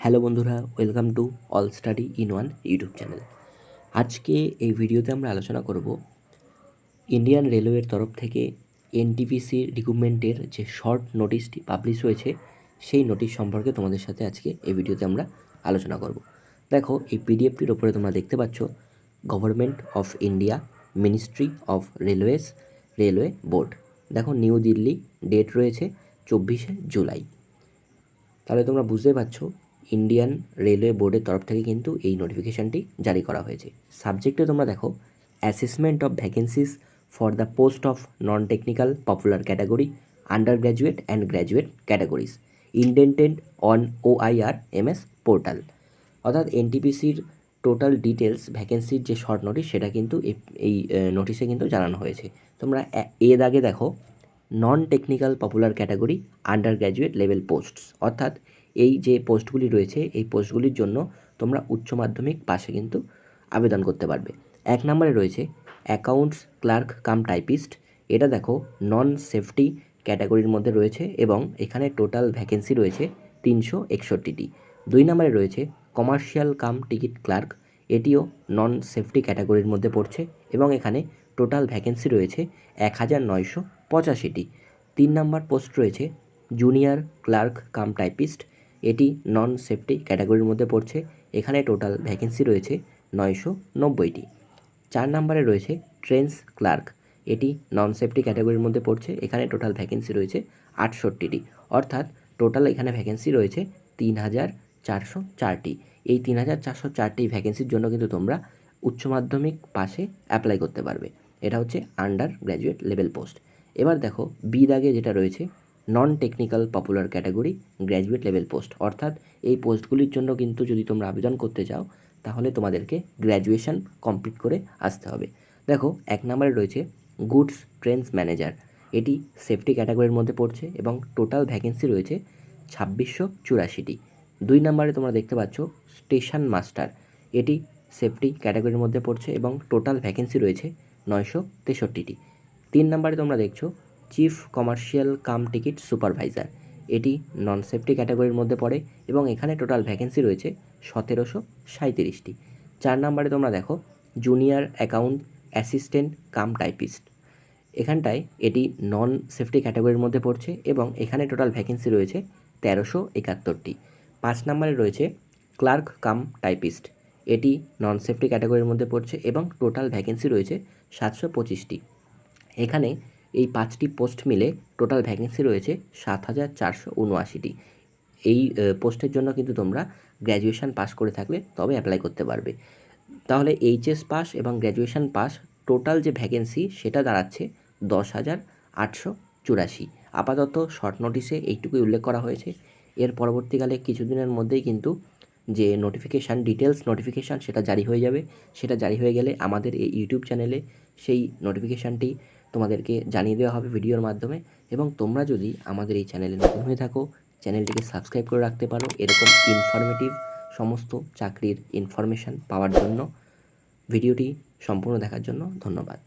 Hello বন্ধুরা, welcome to all study in one YouTube channel. আজকে এই ভিডিওতে আমরা আলোচনা করব ইন্ডিয়ান রেলওয়ের তরফ থেকে এনটিপিসি রিক্রুটমেন্টের যে শর্ট নোটিশটি পাবলিশ হয়েছে সেই নোটিশ সম্পর্কে তোমাদের সাথে আজকে এই ভিডিওতে আমরা আলোচনা করব। দেখো, এই পিডিএফটির ওপরে তোমরা দেখতে পাচ্ছ government of India, ministry of railway board. দেখো, নিউ দিল্লি, ডেট রয়েছে 24শে জুলাই। তাহলে তোমরা বুঝতে পারছো ইন্ডিয়ান রেলওয়ে বোর্ডের তরফ থেকে কিন্তু এই নোটিফিকেশানটি জারি করা হয়েছে। সাবজেক্টে তোমরা দেখো, assessment of vacancies for the post of non technical popular category, under graduate and graduate categories indented on OIRMS portal. অর্থাৎ এনটিপিসির টোটাল ডিটেলস ভ্যাকেন্সির যে শর্ট নোটিশ সেটা কিন্তু এই নোটিশে কিন্তু জানানো হয়েছে। তোমরা এর আগে দেখো, non technical popular category under graduate level posts, অর্থাৎ এই যে পোস্টগুলি রয়েছে এই পোস্টগুলির জন্য তোমরা উচ্চ মাধ্যমিক পাশে কিন্তু আবেদন করতে পারবে। 1 নম্বরে রয়েছে অ্যাকাউন্টস ক্লার্ক কাম টাইপিস্ট। এটা দেখো নন সেফটি ক্যাটাগরির মধ্যে রয়েছে এবং এখানে টোটাল ভ্যাকেন্সি রয়েছে 361টি। 2 নম্বরে রয়েছে কমার্শিয়াল কাম টিকিট ক্লার্ক। এটিও নন সেফটি ক্যাটাগরির মধ্যে পড়ছে এবং এখানে টোটাল ভ্যাকেন্সি রয়েছে 1985টি। 3 নম্বর পোস্ট রয়েছে জুনিয়র ক্লার্ক কাম টাইপিস্ট। এটি নন সেফটি ক্যাটাগরির মধ্যে পড়ছে, এখানে টোটাল ভ্যাকেন্সি রয়েছে 990টি। 4 নম্বরে রয়েছে ট্রেন্স ক্লার্ক। এটি নন সেফটি ক্যাটাগরির মধ্যে পড়ছে, এখানে টোটাল ভ্যাকেন্সি রয়েছে 68টি। অর্থাৎ টোটাল এখানে ভ্যাকেন্সি রয়েছে 3404টি। এই 3404টি ভ্যাকেন্সির জন্য কিন্তু তোমরা উচ্চ মাধ্যমিক পাশে অ্যাপ্লাই করতে পারবে। এটা হচ্ছে আন্ডার গ্র্যাজুয়েট লেভেল পোস্ট। এবার দেখো, বি দাগে যেটা রয়েছে non technical popular category graduate level post, অর্থাৎ এই পোস্টগুলির জন্য কিন্তু যদি তোমরা আবেদন করতে চাও তাহলে তোমাদেরকে গ্র্যাজুয়েশন কমপ্লিট করে আসতে হবে। দেখো, 1 নম্বরে রয়েছে গুডস ট্রেনস ম্যানেজার। এটি সেফটি ক্যাটাগরির মধ্যে পড়ছে এবং টোটাল ভ্যাকেন্সি রয়েছে 2684টি। 2 নম্বরে তোমরা দেখতে পাচ্ছ স্টেশন মাস্টার। এটি সেফটি ক্যাটাগরির মধ্যে পড়ছে এবং টোটাল ভ্যাকেন্সি রয়েছে 963টি। 3 নম্বরে তোমরা দেখছো chief commercial cum ticket supervisor. এটি নন সেফটি ক্যাটাগরির মধ্যে পড়ে এবং এখানে টোটাল ভ্যাকেন্সি রয়েছে 1737টি। 4 নম্বরে তোমরা দেখো junior account assistant cum typist. এখানটায় এটি নন সেফটি ক্যাটাগরির মধ্যে পড়ছে এবং এখানে টোটাল ভ্যাকেন্সি রয়েছে 1371টি। 5 নম্বরে রয়েছে ক্লার্ক কাম টাইপিস্ট। এটি নন সেফটি ক্যাটাগরির মধ্যে পড়ছে এবং টোটাল ভ্যাকেন্সি রয়েছে 725টি। এখানে এই 5টি পোস্ট মিলে টোটাল ভ্যাকেন্সি রয়েছে 7479টি। এই পোস্টের জন্য কিন্তু তোমরা গ্র্যাজুয়েশন পাস করে থাকলে তবে অ্যাপ্লাই করতে পারবে। তাহলে এইচএস পাস এবং গ্র্যাজুয়েশন পাস টোটাল যে ভ্যাকেন্সি সেটা দাঁড়াচ্ছে 10,884। আপাতত শর্ট নোটিশে এইটুকুই উল্লেখ করা হয়েছে। এর পরবর্তীকালে কিছুদিনের মধ্যেই কিন্তু যে নোটিফিকেশান, ডিটেলস নোটিফিকেশান সেটা জারি হয়ে যাবে। সেটা জারি হয়ে গেলে আমাদের এই ইউটিউব চ্যানেলে সেই নোটিফিকেশানটি তোমাদেরকে জানিয়ে দেওয়া হবে ভিডিওর মাধ্যমে। এবং তোমরা যদি আমাদের এই চ্যানেলে নতুন হয়ে থাকো, চ্যানেলটিকে সাবস্ক্রাইব করে রাখতে পারো এরকম ইনফরমেটিভ সমস্ত চাকরির ইনফরমেশান পাওয়ার জন্য। ভিডিওটি সম্পূর্ণ দেখার জন্য ধন্যবাদ।